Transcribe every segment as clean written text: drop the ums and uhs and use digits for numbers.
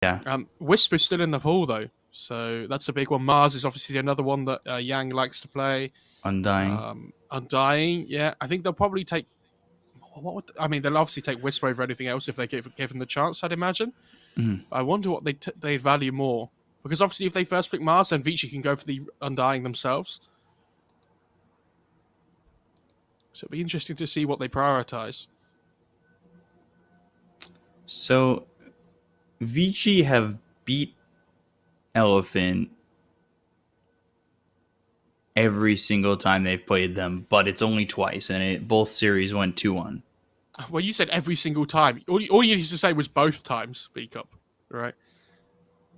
Yeah. Wisp is still in the pool though, so that's a big one. Mars is obviously another one that Yang likes to play. Undying. Undying, yeah. I think they'll probably take. I mean, they'll obviously take Wisp over anything else if they give them the chance. I'd imagine. Mhm. I wonder what they'd value more, because obviously if they first pick Mars, then VICI can go for the Undying themselves. So it'd be interesting to see what they prioritize. So VICI have beat Elephant every single time they've played them, but it's only twice, and both series went 2-1. Well, you said every single time. All you needed to say was both times. Speak up, right?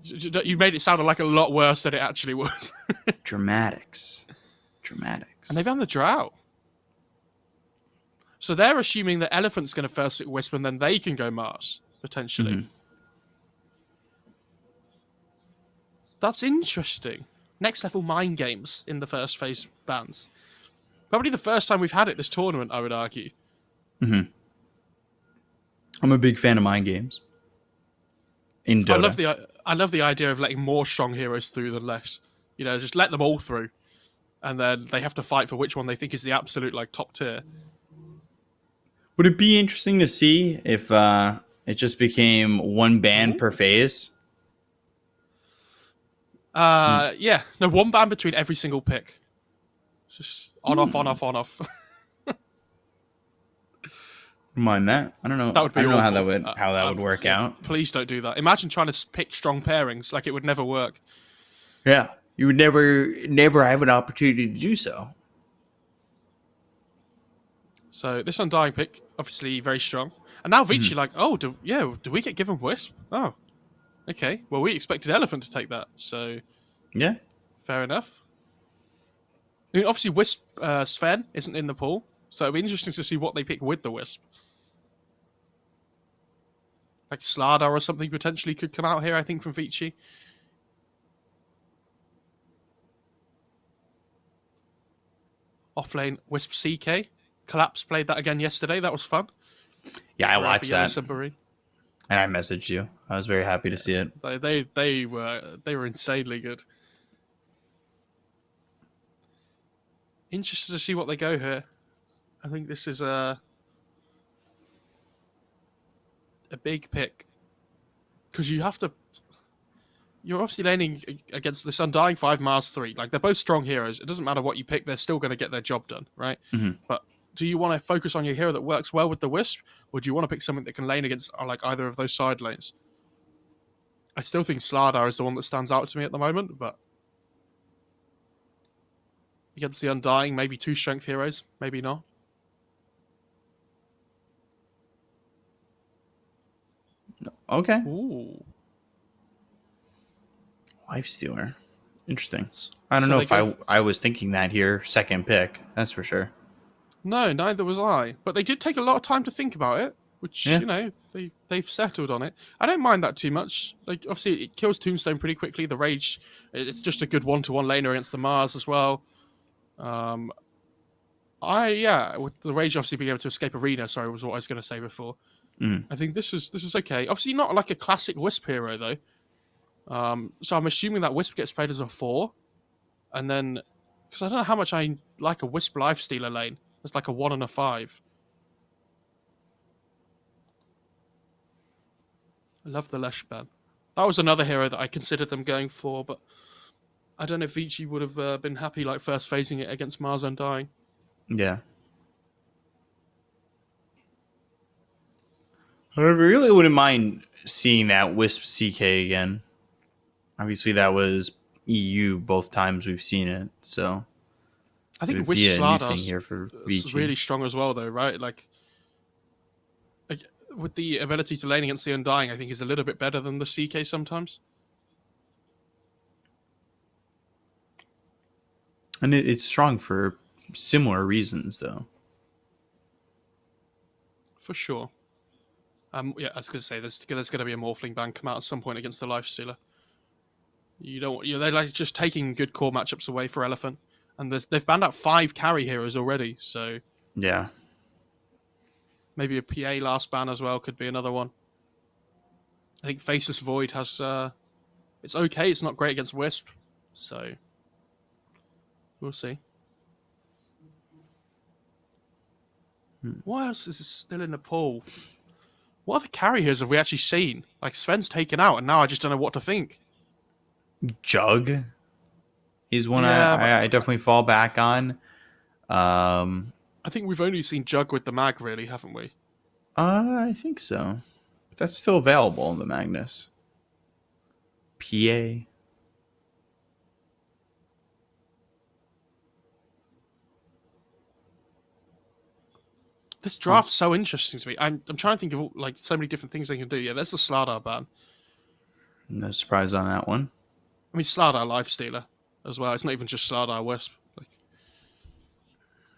You made it sound like a lot worse than it actually was. Dramatics. And they've had the drought. So they're assuming that Elephant's going to first pick Wisp and then they can go Mars, potentially. Mhm. That's interesting. Next level mind games in the first phase bans. Probably the first time we've had it this tournament, I would argue. I'm a big fan of mind games in Dota. I love the idea of letting more strong heroes through than less. You know, just let them all through, and then they have to fight for which one they think is the absolute like top tier. Would it be interesting to see if it just became one ban per phase? Yeah, no, one ban between every single pick. Just on off, on off, on off. Mind that? I don't know. That would be I don't know awful. how that would work out. Please don't do that. Imagine trying to pick strong pairings. Like, it would never work. Yeah, you would never have an opportunity to do so. So this Undying pick, obviously very strong. And now VICI like, oh, do we get given Wisp? Oh, okay. Well, we expected Elephant to take that, so Yeah. fair enough. I mean, obviously Wisp Sven isn't in the pool, so it'll be interesting to see what they pick with the Wisp. Like Slardar or something potentially could come out here, I think, from VICI. Offlane Wisp CK. Collapse played that again yesterday. That was fun. Yeah, I watched that. Submarine. And I messaged you. I was very happy to see it. They were insanely good. Interested to see what they go here. I think this is a big pick, because you're obviously laning against this Undying 5 Mars 3. Like, they're both strong heroes. It doesn't matter what you pick, they're still going to get their job done, right? But do you want to focus on your hero that works well with the Wisp, or do you want to pick something that can lane against like either of those side lanes? I still think Slardar is the one that stands out to me at the moment, but against the Undying, maybe 2 strength heroes, maybe not. Okay. Ooh. Lifestealer. Interesting. I don't know if I was thinking that here. Second pick. That's for sure. No, neither was I. But they did take a lot of time to think about it, which, you know, they've settled on it. I don't mind that too much. Like, obviously, it kills Tombstone pretty quickly. The Rage, it's just a good one-to-one laner against the Mars as well. With the Rage obviously being able to escape Arena, sorry, was what I was going to say before. I think this is okay. Obviously not like a classic Wisp hero, though. So I'm assuming that Wisp gets played as a 4. And then, because I don't know how much I like a Wisp Lifestealer lane. It's like a 1 and a 5. I love the Lesh ban. That was another hero that I considered them going for, but I don't know if VICI would have been happy like first phasing it against Mars Undying. Yeah. I really wouldn't mind seeing that Wisp CK again. Obviously, that was EU both times we've seen it, so I think Wisp Slardar's here for VICI. really strong as well, though, right? Like with the ability to lane against the Undying, I think is a little bit better than the CK sometimes. And it's strong for similar reasons, though. For sure. I was going to say there's going to be a Morphling ban come out at some point against the Lifestealer. They're like just taking good core matchups away for Elephant, and they've banned out 5 carry heroes already. So yeah, maybe a PA last ban as well could be another one. I think Faceless Void has it's okay. It's not great against Wisp, so we'll see. What else is still in the pool? What other carriers have we actually seen? Like Sven's taken out, and now I just don't know what to think. Jug is one Yeah, but I definitely fall back on. I think we've only seen Jug with the mag, really, haven't we? I think so. But that's still available, the Magnus. PA. This draft's so interesting to me. I'm trying to think of like so many different things they can do. Yeah, there's the Slardar ban. No surprise on that one. I mean, Slardar Lifestealer as well. It's not even just Slardar Wisp. Like,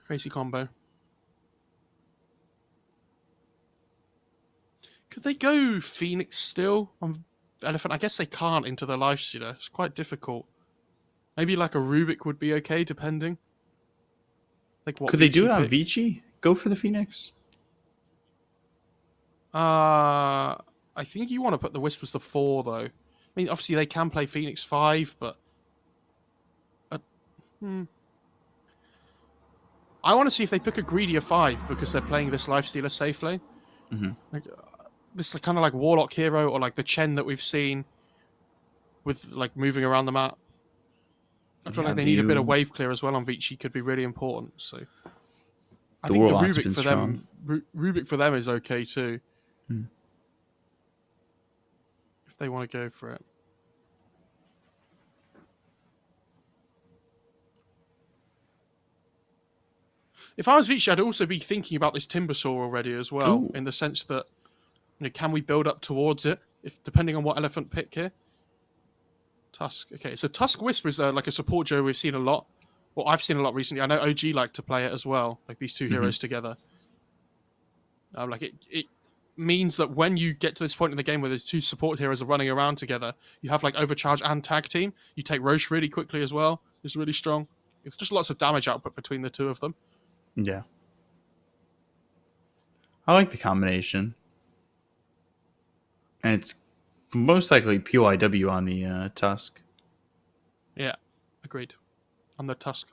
crazy combo. Could they go Phoenix still on Elephant? I guess they can't into the Lifestealer. It's quite difficult. Maybe like a Rubik would be okay, depending. Like what Could they do VICI it on pick. VICI? Go for the Phoenix? I think you want to put the Wisp as the 4, though. I mean, obviously they can play Phoenix 5, but... I want to see if they pick a greedier 5, because they're playing this Lifestealer safe lane. Like, this is kind of like Warlock Hero, or like the Chen that we've seen with like moving around the map. I feel like they need a bit of wave clear as well on VICI, could be really important. So I think the Warlock's Rubik been for strong. them, Rubik for them is okay too. If they want to go for it. If I was VICI, I'd also be thinking about this Timbersaw already as well, Ooh. in the sense that, you know, can we build up towards it? If depending on what Elephant pick here. Tusk. Okay, so Tusk Wisp is like a support duo we've seen a lot. Well, I've seen a lot recently. I know OG like to play it as well, like these two heroes together. Like it means that when you get to this point in the game where those two support heroes are running around together, you have like overcharge and tag team. You take Roche really quickly as well. It's really strong. It's just lots of damage output between the two of them. Yeah. I like the combination. And it's most likely PYW on the Tusk. Yeah, agreed. On the Tusk.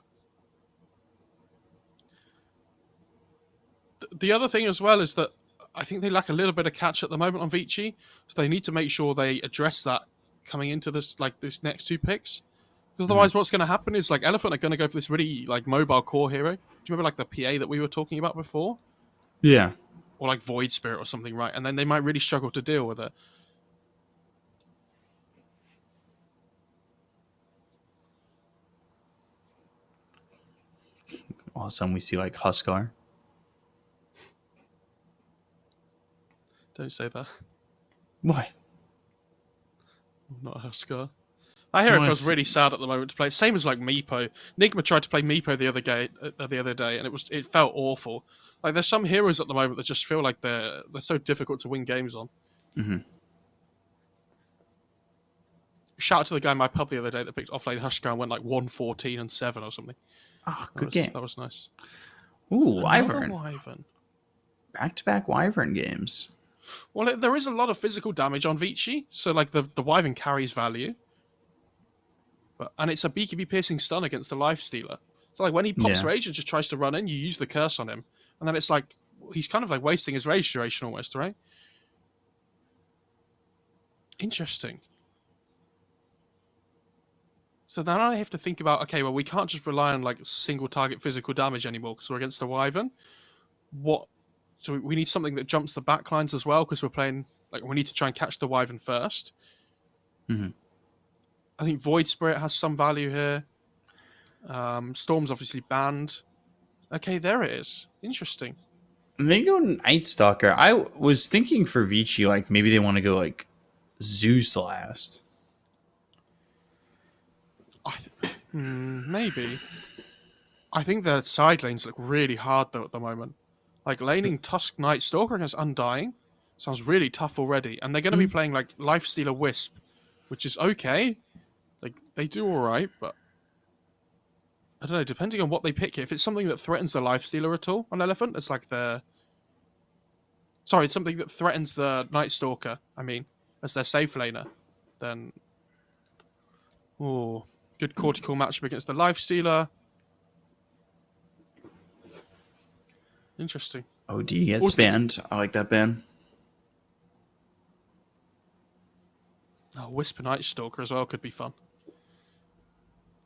The other thing as well is that I think they lack a little bit of catch at the moment on VICI, so they need to make sure they address that coming into this this next 2 picks. Because otherwise, what's going to happen is like Elephant are going to go for this really like mobile core hero. Do you remember like the PA that we were talking about before? Yeah. Or like Void Spirit or something, right? And then they might really struggle to deal with it. All of a sudden we see like Huskar. Don't say that. What? Not a Huskar. I hear it feels really sad at the moment to play. Same as like Meepo. Nigma tried to play Meepo the other day, and it felt awful. Like there's some heroes at the moment that just feel like they're so difficult to win games on. Shout out to the guy in my pub the other day that picked offlane Huskar and went like 114 and 7 or something. Oh, good game. That was nice. Ooh, Wyvern. Wyvern. Back-to-back Wyvern games. Well, there is a lot of physical damage on VICI, so like the Wyvern carries value. And it's a BKB piercing stun against the Lifestealer. So like when he pops rage and just tries to run in, you use the curse on him, and then it's like he's kind of like wasting his rage duration almost, right? Interesting. So now I have to think about, okay, well we can't just rely on like single target physical damage anymore because we're against the Wyvern. So we need something that jumps the backlines as well because we're playing like we need to try and catch the Wyvern first. I think Void Spirit has some value here. Storm's obviously banned. Okay, there it is. Interesting. They go Night Stalker. I was thinking for VICI, like maybe they want to go like Zeus last. Maybe. I think their side lanes look really hard though at the moment. Like laning Tusk Night Stalker against Undying sounds really tough already, and they're going to be playing like Lifestealer Wisp, which is okay. Like they do all right, but I don't know. Depending on what they pick here, if it's something that threatens the Lifestealer at all on Elephant, it's like it's something that threatens the Night Stalker. I mean, as their safe laner, then good cortical matchup against the Lifestealer. Interesting. OD gets Also, banned. I like that ban. Whisper Night Stalker as well could be fun.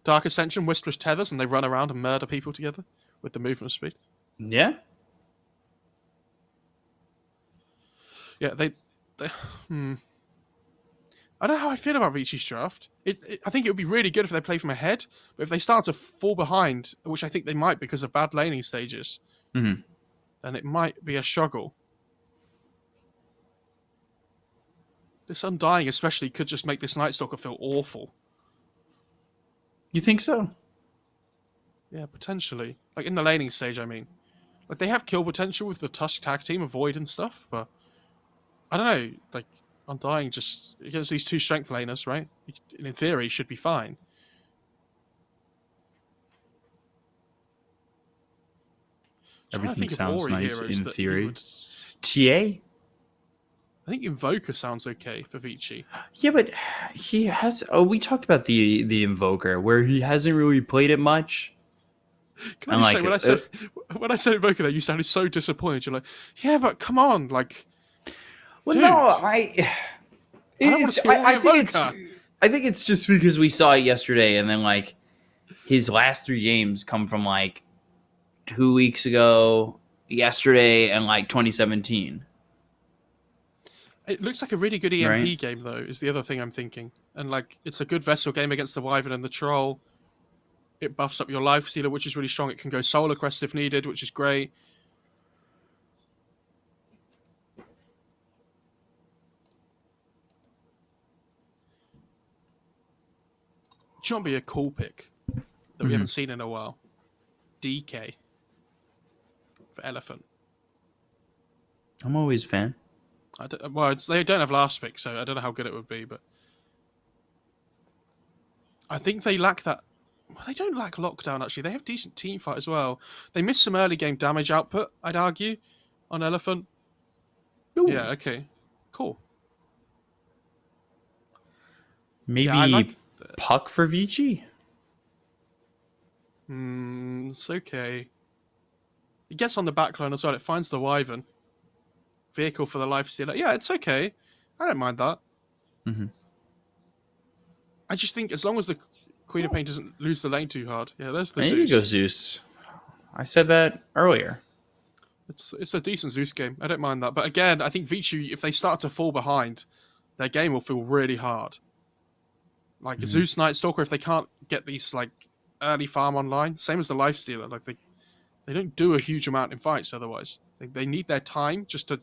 Dark Ascension, Whisper's tethers, and they run around and murder people together with the movement speed. Yeah. Yeah, I don't know how I feel about VICI's draft. I think it would be really good if they play from ahead, but if they start to fall behind, which I think they might because of bad laning stages, Mm-hmm. then it might be a struggle. This Undying especially could just make this Night Stalker feel awful. You think so? Yeah, potentially. Like in the laning stage, I mean. Like they have kill potential with the Tusk tag team, Avoid and stuff, but I don't know. Like Undying just against these two strength laners, right? In theory, should be fine. Trying to Everything think of sounds Ori nice heroes in that theory. would. TA? I think Invoker sounds okay for VICI. Yeah, but he has. Oh, we talked about the Invoker where he hasn't really played it much. Can I And just say like, when I said Invoker, there you sounded so disappointed. You're like, yeah, but come on, like, well, dude, no, I don't want to see Ori Invoker. I think it's just because we saw it yesterday, and then like his last 3 games come from like 2 weeks ago, yesterday, and like 2017. It looks like a really good EMP Right? game, though, is the other thing I'm thinking. And, like, it's a good Vessel game against the Wyvern and the Troll. It buffs up your Lifestealer, which is really strong. It can go Solar Crest if needed, which is great. Should be a cool pick that we haven't seen in a while. DK for Elephant. I'm always a fan. They don't have last pick, so I don't know how good it would be, but I think they lack that. Well, they don't lack lockdown, actually. They have decent team fight as well. They missed some early game damage output, I'd argue, on Elephant. Ooh. Yeah, okay. Cool. Maybe Yeah, I like Puck for Vici? It's okay. It gets on the backline as well. It finds the Wyvern. Vehicle for the Lifestealer. Yeah, it's okay. I don't mind that. Mm-hmm. I just think as long as the Queen of Pain doesn't lose the lane too hard. Yeah, there's the There Zeus. you go, Zeus. I said that earlier. It's a decent Zeus game. I don't mind that. But again, I think VICI, if they start to fall behind, their game will feel really hard. Like Zeus Night Stalker, if they can't get these like early farm online, same as the Lifestealer, like they don't do a huge amount in fights otherwise. They need their time just to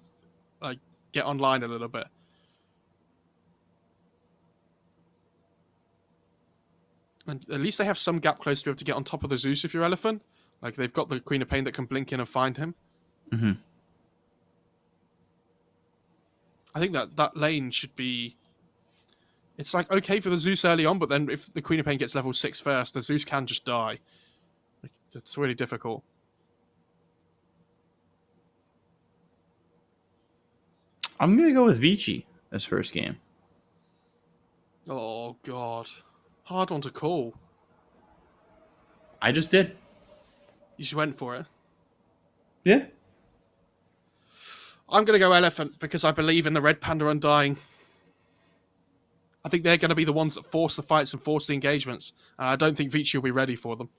like get online a little bit. And at least they have some gap close to be able to get on top of the Zeus if you're Elephant. Like they've got the Queen of Pain that can blink in and find him. Mm-hmm. I think that lane should be. It's like okay for the Zeus early on, but then if the Queen of Pain gets level 6 first, the Zeus can just die. Like, it's really difficult. I'm gonna go with Vici this first game. Oh god, hard one to call. I just did. You just went for it. Yeah. I'm gonna go Elephant because I believe in the Red Panda Undying. I think they're going to be the ones that force the fights and force the engagements, and I don't think VICI will be ready for them.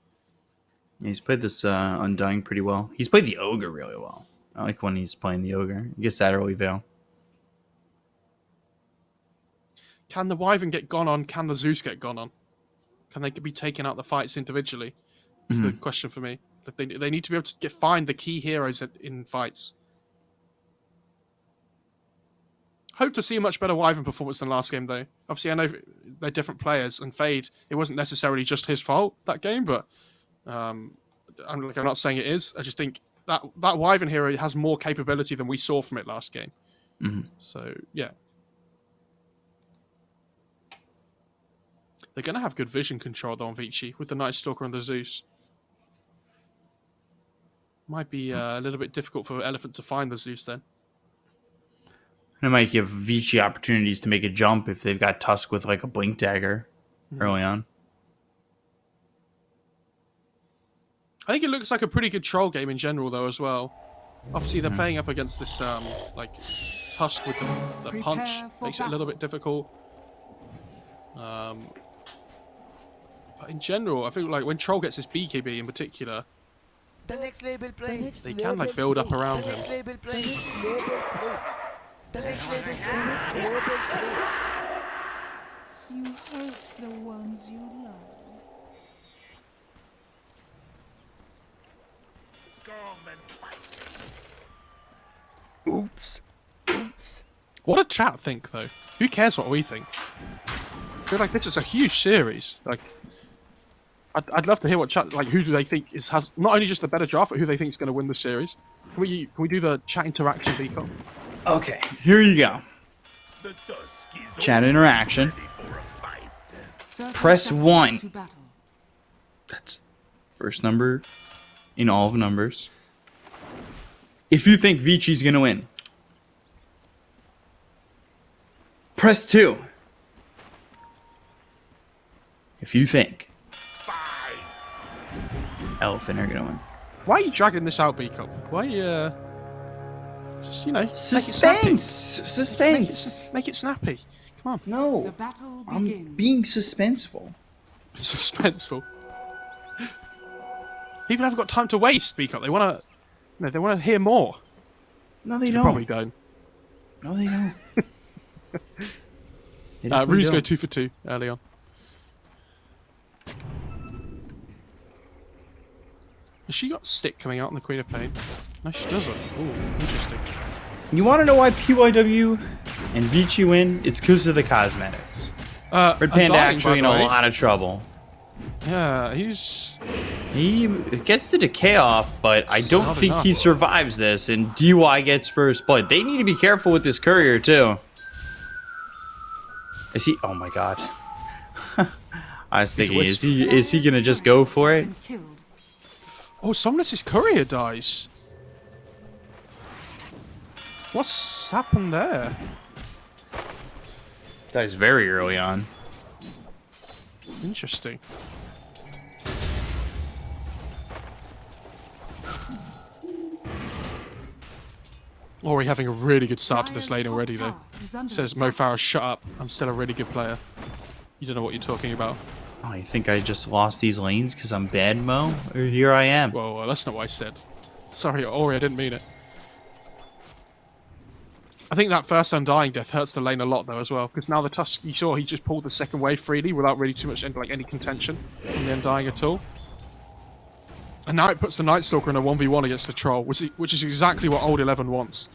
Yeah, he's played this Undying pretty well. He's played the Ogre really well. I like when he's playing the Ogre. He gets that early veil. Can the Wyvern get gone on? Can the Zeus get gone on? Can they be taking out the fights individually? Is the question for me. They need to be able to find the key heroes in fights. Hope to see a much better Wyvern performance than last game, though. Obviously, I know they're different players, and Fade, it wasn't necessarily just his fault, that game, but I'm not saying it is. I just think that Wyvern hero has more capability than we saw from it last game. Mm-hmm. So, yeah. They're going to have good vision control, though, on VICI, with the Night Stalker and the Zeus. Might be a little bit difficult for Elephant to find the Zeus, then. It might give VICI opportunities to make a jump if they've got Tusk with like a Blink Dagger early on. I think it looks like a pretty good troll game in general, though, as well. Obviously, they're playing up against this like Tusk with the punch, makes it a little bit difficult. But in general, I think like when troll gets this BKB in particular, they can like build up around him. You hurt the ones you love. Oops. What do chat think, though? Who cares what we think? I feel like this is a huge series. Like, I'd love to hear what chat like. Who do they think has not only just the better draft, but who they think is going to win the series? Can we do the chat interaction, Deco? Okay, here you go. Chat interaction. Press 1. That's first number in all of numbers. If you think VICI's gonna win, press 2. If you think Elephant are gonna win. Why are you dragging this out, B-Cup? Why just, you know, Suspense! Suspense! Make it snappy. Come on. No, The battle I'm begins. being suspenseful. Suspenseful. People haven't got time to waste, B-Cup. They want to... No, they want to hear more. No, they They don't. probably don't. No, they don't. Ruse go 2 for 2 early on. Has she got stick coming out on the Queen of Pain? No, she doesn't. Ooh, interesting. You want to know why PYW and VICI win? It's because of the cosmetics. Red Panda Undying, actually in by a the way. lot of trouble. Yeah, he's... He gets the decay off, but I don't Not think enough. he survives this, and DY gets first blood. They need to be careful with this courier, too. Is he... Oh, my God. I was thinking, is he going to just go for it? Killed. Oh, Somnus' courier dies. What's happened there? Dies very early on. Interesting. Ori having a really good start to this lane already, though. Says Mo Farah, shut up. I'm still a really good player. You don't know what you're talking about. Oh, you think I just lost these lanes because I'm bad, Mo? Or here I am. Whoa, that's not what I said. Sorry, Ori, I didn't mean it. I think that first Undying death hurts the lane a lot, though, as well. Because now the Tusk, you saw he just pulled the second wave freely without really too much like any contention from the Undying at all. And now it puts the Night Stalker in a 1v1 against the Troll, which is exactly what Old 11 wants.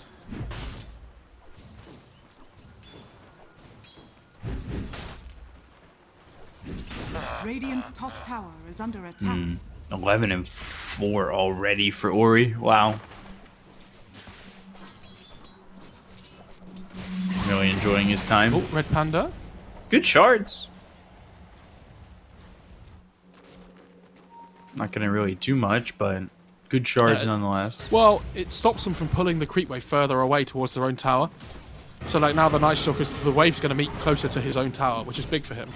Radiant's top tower is under attack. 11 and 4 already for Ori. Wow. Really enjoying his time. Oh, Red Panda. Good shards. Not gonna really do much, but good shards nonetheless. Well, it stops them from pulling the creep wave further away towards their own tower. So, like, now the Night Stalker's, the wave's going to meet closer to his own tower, which is big for him.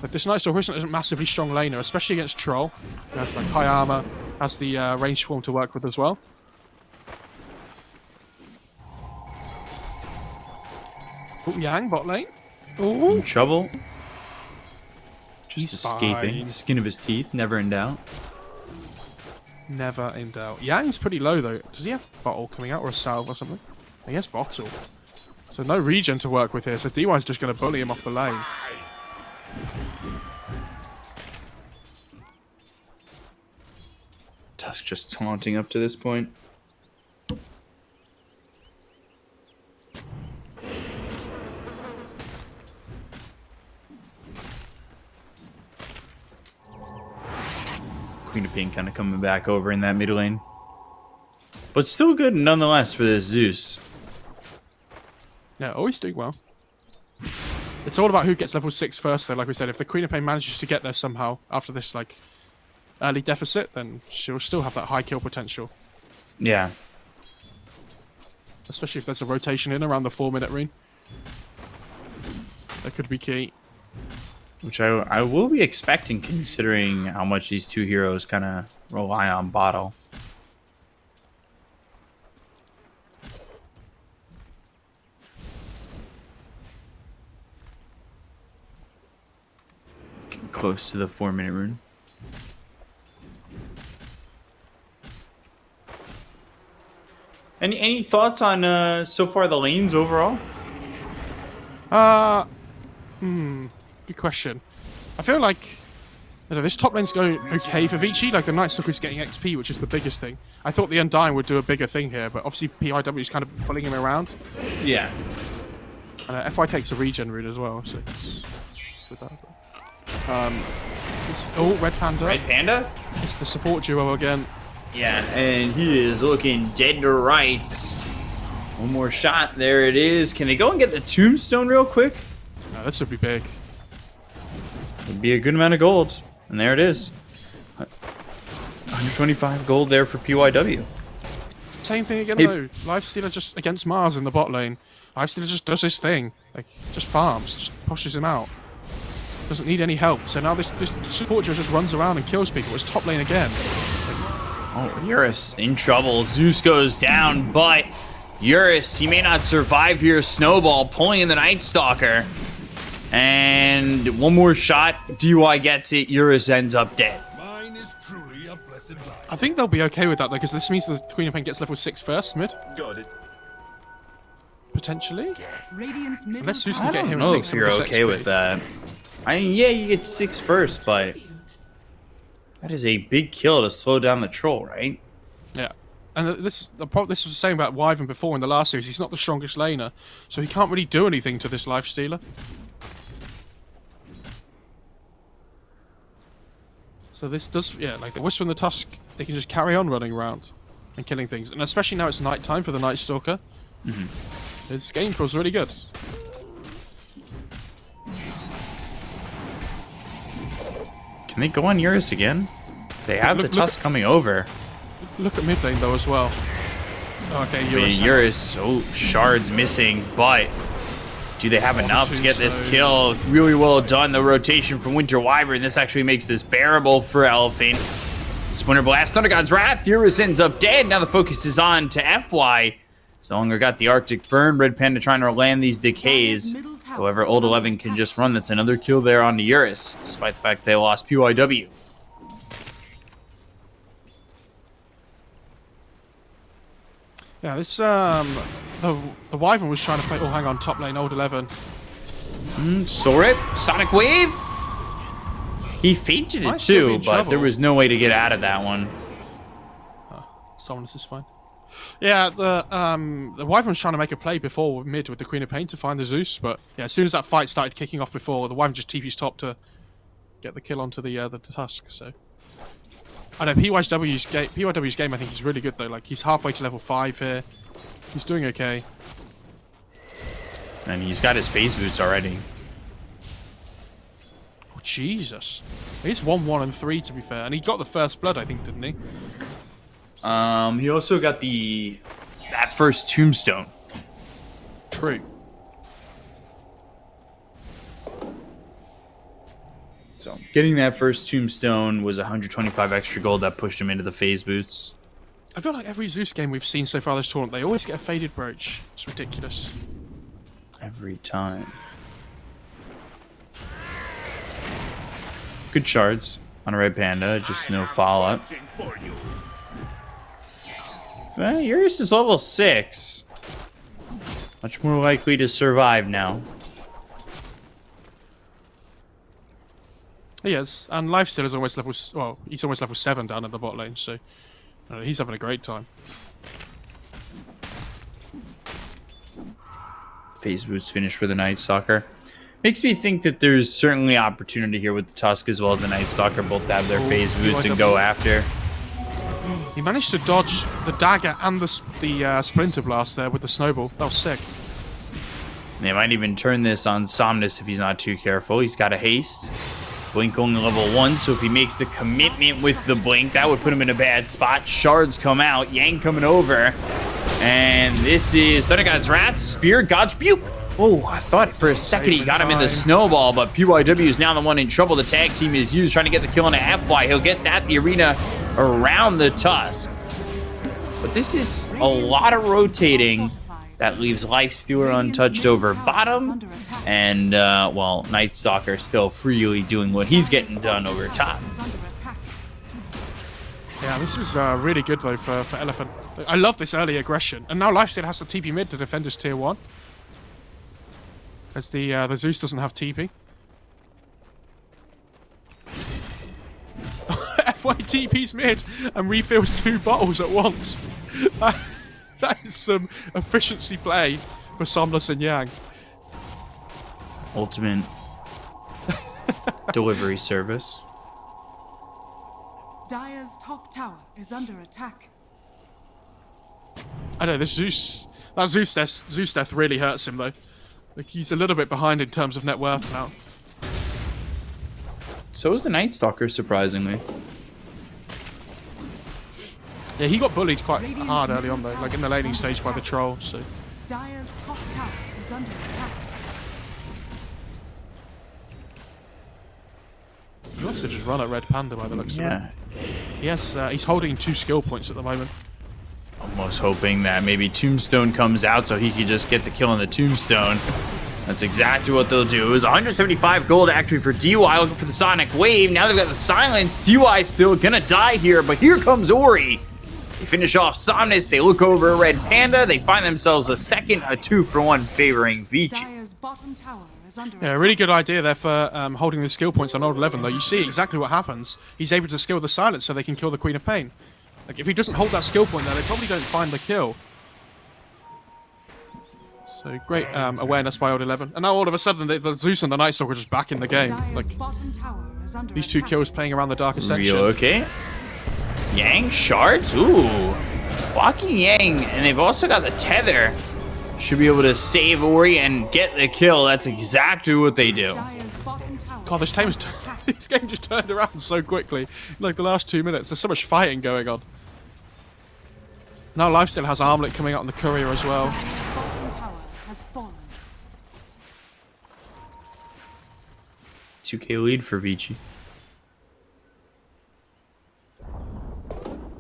Like, this Night Stalker isn't a massively strong laner, especially against Troll. He has, like, high armor, has the range form to work with as well. Oh, Yang, bot lane. Oh, In trouble. Just He's escaping. fine. The skin of his teeth, never in doubt. never in doubt. Yang's pretty low, though. Does he have bottle coming out or a salve or something? He has bottle. So no regen to work with here, so DY's just going to bully him off the lane. Tusk just taunting up to this point. Queen of Pink kind of coming back over in that mid lane. But still good nonetheless for this Zeus. Yeah, always doing well. It's all about who gets level 6 first, though. Like we said, if the Queen of Pain manages to get there somehow after this like early deficit, then she'll still have that high kill potential. Yeah. especially if there's a rotation in around the 4-minute ring. That could be key. Which I will be expecting, considering how much these two heroes kind of rely on bottle. Getting close to the 4-minute rune. Any thoughts on so far the lanes overall? Good question. I feel like this top lane's going okay for VICI. Like the Night Stalker's getting XP, which is the biggest thing. I thought the Undying would do a bigger thing here, but obviously PIW is kind of pulling him around. Yeah. And FY takes a regen rune as well, so Red Panda. Red Panda? It's the support duo again. Yeah, and he is looking dead to rights. One more shot. There it is. Can they go and get the tombstone real quick? No, this would be big. It'd be a good amount of gold. And there it is. 125 gold there for PYW. Same thing again, though. Lifestealer just against Mars in the bot lane. Lifestealer just does his thing. Like, just farms. Just pushes him out. Doesn't need any help. So now this support duo just runs around and kills people. It's top lane again. Oh, Eurus in trouble. Zeus goes down, but Eurus, he may not survive here. Snowball pulling in the Night Stalker. And one more shot. DY gets it. Eurus ends up dead. Mine is truly a blessed life. I think they'll be okay with that, though, because this means the Queen of Pain gets level 6 first, mid. Got it. Potentially. Radiant's middle Unless Zeus I can get don't him know and take if some you're of this okay XP. with that. I mean, yeah, you get 6 first, but that is a big kill to slow down the troll, right? Yeah. And this was the same about Wyvern before in the last series. He's not the strongest laner, so he can't really do anything to this Lifestealer. So this does, yeah, like the Whisper and the Tusk, they can just carry on running around and killing things. And especially now it's night time for the Night Stalker. This game feels really good. Can they go on Eurus again? They have Look- the Tusk coming over. Look at mid lane though as well. Okay, I mean, Eurus, oh, shards missing, but do they have enough to get this kill? Really well done. The rotation from Winter Wyvern. This actually makes this bearable for Elephant. Splinter Blast, Thunder God's Wrath. Eurus ends up dead. Now the focus is on to FY. No longer got the Arctic Burn. Red Panda trying to land these decays. However, Old 11 can just run. That's another kill there on the Eurus, despite the fact they lost PYW. Yeah, this the Wyvern was trying to play. Oh, hang on, top lane, Old 11. Saw it. Sonic Wave. He fainted it Might still be too, in but there trouble. was no way to get out of that one. Someone is fine. Yeah, the Wyvern was trying to make a play before mid with the Queen of Pain to find the Zeus, but yeah, as soon as that fight started kicking off before, the Wyvern just TP's top to get the kill onto the Tusk. So I know PYW's game I think is really good though. Like he's halfway to level 5 here. He's doing okay. And he's got his phase boots already. Oh, Jesus. He's 1-1 and 3 to be fair, and he got the first blood I think, didn't he? He also got that first tombstone. True. So getting that first tombstone was 125 extra gold that pushed him into the phase boots. I feel like every Zeus game we've seen so far this tournament, they always get a faded brooch. It's ridiculous. Every time. Good shards on a Red Panda, just no follow-up. Eurus is level 6. Much more likely to survive now. He is, and Lifesteal is almost level. Well, he's almost level 7 down at the bot lane, so he's having a great time. Phase boots finish for the Night Stalker. Makes me think that there's certainly opportunity here with the Tusk as well as the Night Stalker. Both have their phase boots and go after. He managed to dodge the dagger and the Splinter Blast there with the snowball. That was sick. They might even turn this on Somnus if he's not too careful. He's got a haste. Blink only level 1, so if he makes the commitment with the blink, that would put him in a bad spot. Shards come out. Yang coming over. And this is Thunder God's Wrath, Spear, God's Rebuke. Oh, I thought for a second he got him in the snowball, but PYW is now the one in trouble. The tag team is used, trying to get the kill on a half-fly. He'll get that in the arena around the Tusk. But this is a lot of rotating. That leaves Lifestealer untouched over bottom. And, well, Night Stalker still freely doing what he's getting done over top. Yeah, this is really good, though, for Elephant. I love this early aggression. And now Lifestealer has to TP mid to defend his tier 1. As the Zeus doesn't have TP. FY TP's mid and refills 2 bottles at once. That is some efficiency play for Somnus and Yang. Ultimate delivery service. Dire's top tower is under attack. I know, this Zeus death really hurts him, though. Like, he's a little bit behind in terms of net worth now. So is the Night Stalker, surprisingly. Yeah, he got bullied quite hard early on, though, like in the laning stage by the troll, so... Dire's top tower is under attack. He wants to just run at Red Panda by the looks of it. Yeah. Yes, he's holding 2 skill points at the moment. Almost hoping that maybe Tombstone comes out so he could just get the kill on the Tombstone. That's exactly what they'll do. It was 175 gold actually for DY, looking for the Sonic Wave. Now they've got the Silence. DY still gonna die here, but here comes Ori. They finish off Somnus, they look over Red Panda, they find themselves a 2-for-1 favoring VICI. Dire's bottom tower is under Yeah, attack. really good idea there for holding the skill points on old 11, though. You see exactly what happens. He's able to skill the Silence so they can kill the Queen of Pain. Like, if he doesn't hold that skill point there, they probably don't find the kill. So, great awareness by old 11. And now all of a sudden, the Zeus and the Night Stalker are just back in the game. Dire's Like, bottom tower is under these 2 attack. kills playing around the darkest section. Real okay. Yang shards, ooh. Blocking Yang, and they've also got the tether. Should be able to save Ori and get the kill. That's exactly what they do. Dire's bottom tower God, this game just turned around so quickly. In like the last 2 minutes, there's so much fighting going on. Now Lifesteal has Armlet coming out on the courier as well. Dire's bottom tower has fallen. 2k lead for VICI.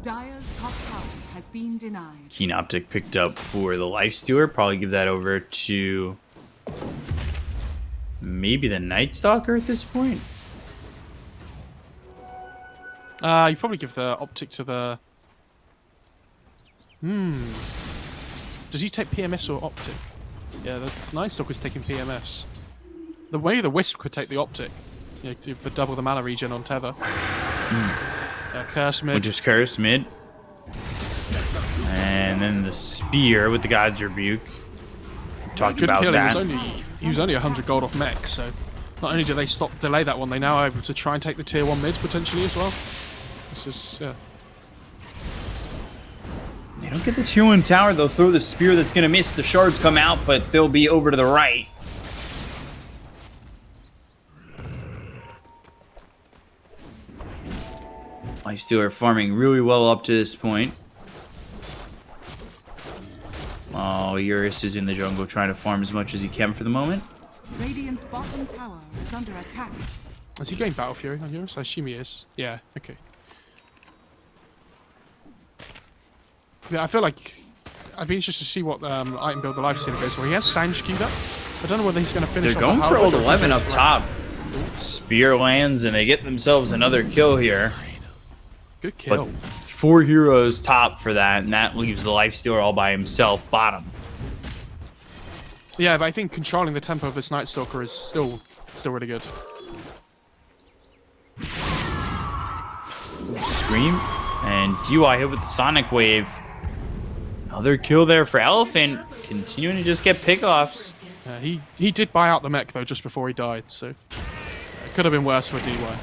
Dire's top tower has been denied. Keen Optic picked up for the Lifestealer. Probably give that over to maybe the Night Stalker at this point. You probably give the Optic to the... Does he take PMS or Optic? Yeah, the Night Stalker's taking PMS. The way the Wisp could take the Optic, you know, for double the mana regen on Tether. Curse mid. Which is Curse mid. And then the Spear with the God's Rebuke. We talked Good about kill. that. He was only 100 gold off mech, so not only do they delay that one, they now are able to try and take the tier 1 mids potentially as well. This is, yeah. They don't get the 2-1 tower. They'll throw the Spear that's going to miss. The shards come out, but they'll be over to the right. Lifestealer farming really well up to this point. Oh, Eurus is in the jungle trying to farm as much as he can for the moment. Radiant's bottom tower is under attack. Is he going Battle Fury on Eurus? I assume he is. Yeah, okay. Yeah, I feel like I'd be interested to see what item build the Lifestealer goes for. He has Sange queued up. I don't know whether he's going to finish They're off going the for Halberd old or 11 if up he goes top. Spear lands and they get themselves another kill here. Good kill. But 4 heroes top for that, and that leaves the Lifestealer all by himself bottom. Yeah, but I think controlling the tempo of this Night Stalker is still really good. Scream and DY hit with the Sonic Wave. Another kill there for Elephant, continuing to just get pickoffs. He did buy out the mech though just before he died, so it could have been worse for DY.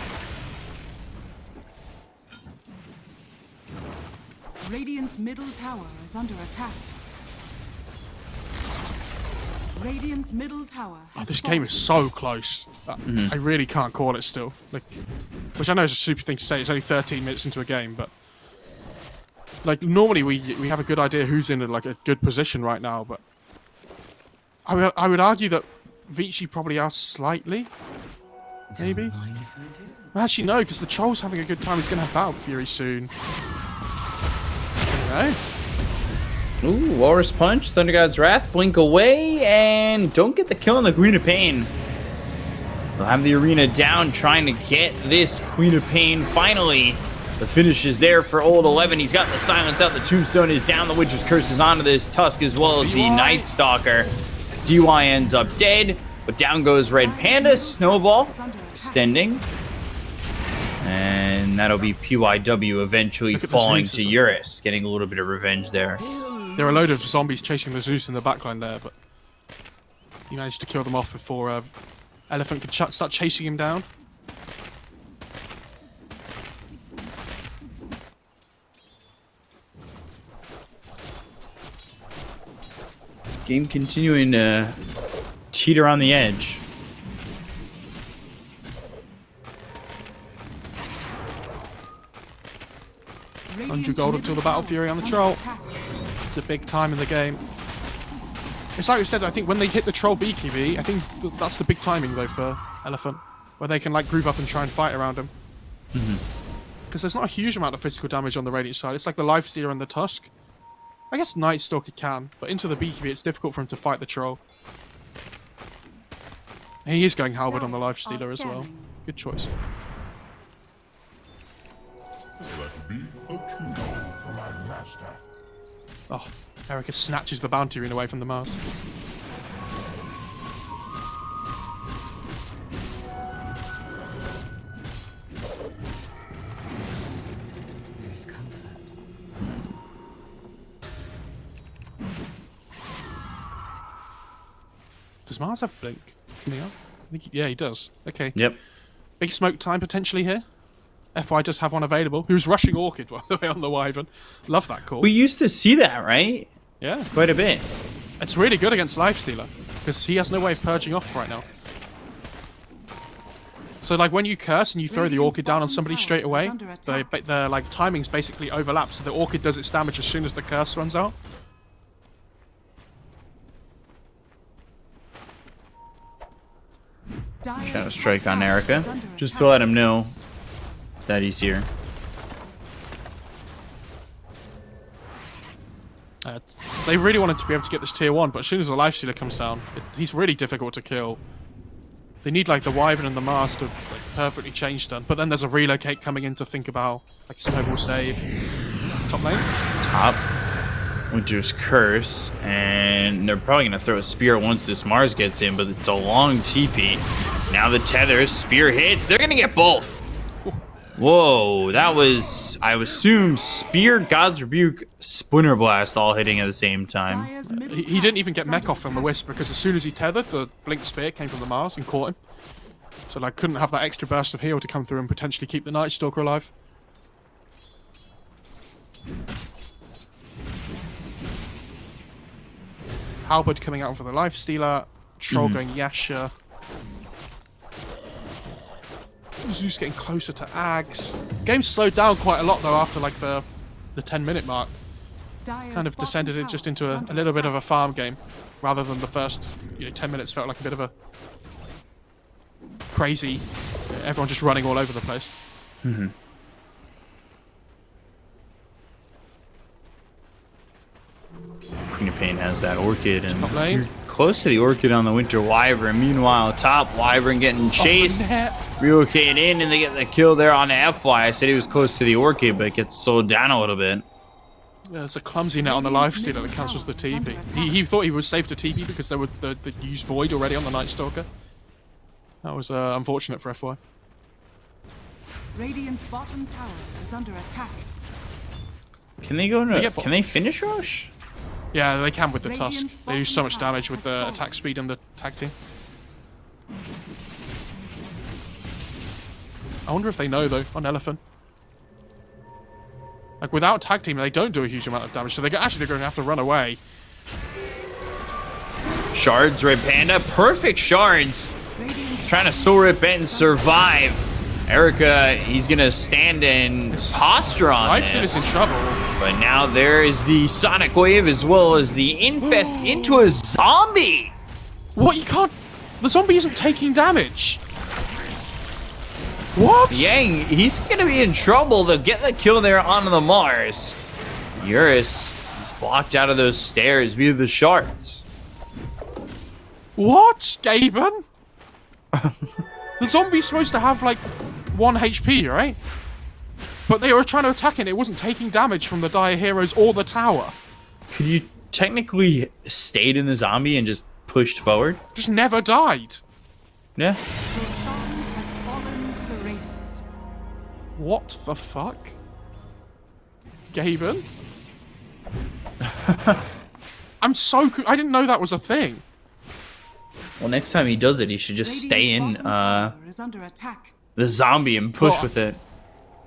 Radiant's middle tower is under attack. Radiant's middle tower has This fallen. game is so close. I really can't call it still. Like, which I know is a stupid thing to say. It's only 13 minutes into a game, but like normally we have a good idea who's in like a good position right now, but I would argue that VICI probably are slightly, maybe. Well, actually no, because the Troll's having a good time. He's gonna have Battle Fury soon. I don't know. Ooh, Walrus Punch, Thunder God's Wrath, blink away, and don't get the kill on the Queen of Pain. They'll have the arena down, trying to get this Queen of Pain. Finally, the finish is there for Old 11. He's got the silence out, the Tombstone is down, the Witcher's Curse is onto this Tusk, as well as the Night Stalker. DY ends up dead, but down goes Red Panda. Snowball extending. And that'll be PYW eventually falling to Eurus, getting a little bit of revenge there. There are a load of zombies chasing the Zeus in the backline there, but he managed to kill them off before Elephant could start chasing him down. This game continuing to teeter on the edge. $100 gold until the Battle Fury on the Troll. It's a big time in the game. It's like we said, I think when they hit the Troll BKB, I think that's the big timing though for Elephant, where they can like group up and try and fight around him. Because there's not a huge amount of physical damage on the Radiant side. It's like the Lifestealer and the Tusk. I guess Night Stalker can, but into the BKB it's difficult for him to fight the Troll. And he is going Halberd on the Lifestealer as well. Good choice. Let me a true for my master. Oh, Erica snatches the bounty rune away from the Mars. There is comfort. Does Mars have blink coming up? I think yeah, he does. Okay. Yep. Big smoke time potentially here. FY does have one available. Who's rushing Orchid, by the way, on the Wyvern. Love that call. We used to see that, right? Yeah. Quite a bit. It's really good against Lifestealer, because he has no way of purging off right now. So, like, when you curse and you throw the Orchid down on somebody straight away, the like, timings basically overlap, so the Orchid does its damage as soon as the curse runs out. Shadow Strike on Erica, just to let him know that he's here. They really wanted to be able to get this tier 1, but as soon as the Lifestealer comes down, he's really difficult to kill. They need like the Wyvern and the Mars to like, perfectly change stun, but then there's a relocate coming in to think about like Snowball save. Top lane? Top. Winter's Curse, and they're probably going to throw a spear once this Mars gets in, but it's a long TP. Now the tether, spear hits, they're going to get both. Whoa, that was, I assume, Spear, God's Rebuke, Splinter Blast all hitting at the same time. He didn't even get mech off from the Wisp because as soon as he tethered, the Blink Spear came from the Mars and caught him. So like, couldn't have that extra burst of heal to come through and potentially keep the Night Stalker alive. Halberd coming out for the Lifestealer, Troll going Yasha. Zeus getting closer to Ags. Game slowed down quite a lot though after like the 10-minute mark. It's kind of descended it just into a little bit of a farm game, rather than the first 10 minutes felt like a bit of a crazy, everyone just running all over the place. Queen of Pain has that Orchid, and Top lane. you're close to the Orchid on the Winter Wyvern. Meanwhile, top Wyvern getting chased. Relocate in, and they get the kill there on the FY. I said he was close to the Orchid, but it gets slowed down a little bit. Yeah, there's a clumsy net on the Lifestealer that cancels the TP. He thought he was safe to TP because there were the used Void already on the Night Stalker. That was unfortunate for FY. Radiant's bottom tower is under attack. Can they go into? Can they finish Rush? Yeah, they can with the Tusk. They do so much damage with the attack speed and the tag team. I wonder if they know though on Elephant. Like without tag team, they don't do a huge amount of damage, so they're going to have to run away. Shards, Red Panda, perfect shards. Trying to Soul Rip and survive. Erica, he's gonna stand and posture on Lifesteal is this. in trouble. But now there is the Sonic Wave as well as the Infest into a zombie. What? You can't. The zombie isn't taking damage. What? Yang, he's gonna be in trouble to get the kill there onto the Mars. Eurus, he's blocked out of those stairs via the shards. What, Gaben? The zombie's supposed to have like 1 HP, right? But they were trying to attack it and it wasn't taking damage from the dire heroes or the tower. Could you technically stayed in the zombie and just pushed forward? Just never died. Yeah. Roshan has fallen to the Radiant. What the fuck? Gaben? I'm so... I didn't know that was a thing. Well, next time he does it, he should just stay in Radiant's bottom tower is under attack. the zombie and push Well, with it.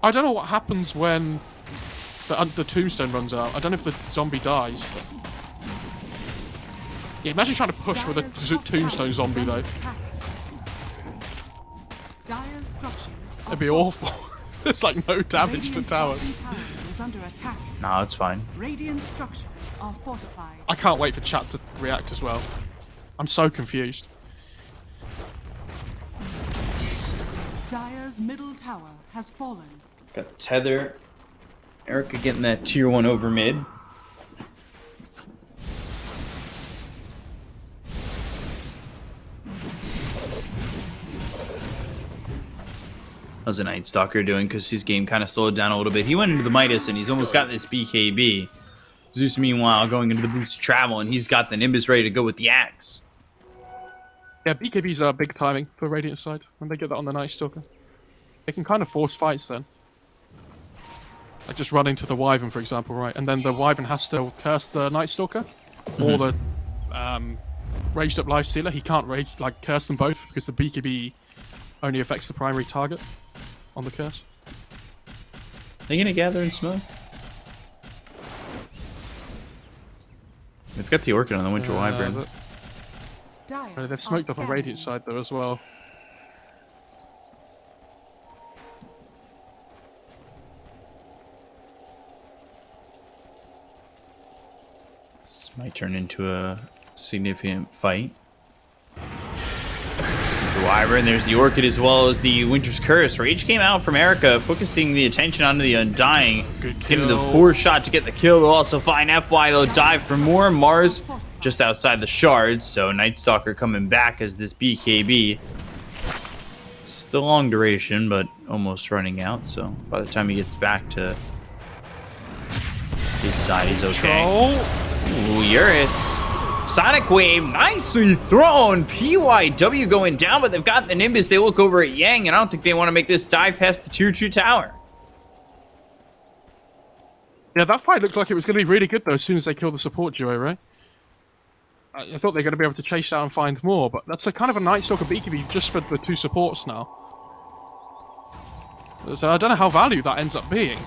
I don't know what happens when the tombstone runs out. I don't know if the zombie dies. But... Yeah, imagine trying to push with Dire's a top tombstone tower is zombie, under though. attack. Dire's structures are It'd be fortified. awful. There's like no damage to Radiant's towers. bottom tower is under attack. No, it's fine. Radiant structures are fortified. I can't wait for chat to react as well. I'm so confused. Dire's middle tower has fallen. Got Tether. Erica getting that tier 1 over mid. How's the Night Stalker doing? Because his game kind of slowed down a little bit. He went into the Midas and he's almost got this BKB. Zeus, meanwhile, going into the Boots of Travel, and he's got the Nimbus ready to go with the axe. Yeah, BKBs are big timing for Radiant side when they get that on the Night Stalker. They can kind of force fights then. Like just run into the Wyvern, for example, right? And then the Wyvern has to curse the Night Stalker or the Raged Up Lifestealer. He can't curse them both because the BKB only affects the primary target on the curse. They gonna gather and smoke? They've got the Orchid on the Winter Wyvern. Dire They've smoked are up the Radiant scanning. side though as well. This might turn into a significant fight. The Wyvern, there's the Orchid as well as the Winter's Curse. Rage came out from Erica, focusing the attention onto the Undying. Good Getting the kill. 4 shot to get the kill. They'll also find FY. They'll dive for more. Mars just outside the shards. So Night Stalker coming back as this BKB. It's still long duration, but almost running out. So by the time he gets back to his side, he's okay. Troll. Ooh, Eurus. Sonic Wave, nicely thrown. PYW going down, but they've got the Nimbus. They look over at Yang, and I don't think they want to make this dive past the tier 2 tower. Yeah, that fight looked like it was going to be really good though as soon as they kill the support duo, right? I thought they were going to be able to chase down and find more, but that's a kind of a Night Stalker BKB just for the 2 supports now. So I don't know how valued that ends up being.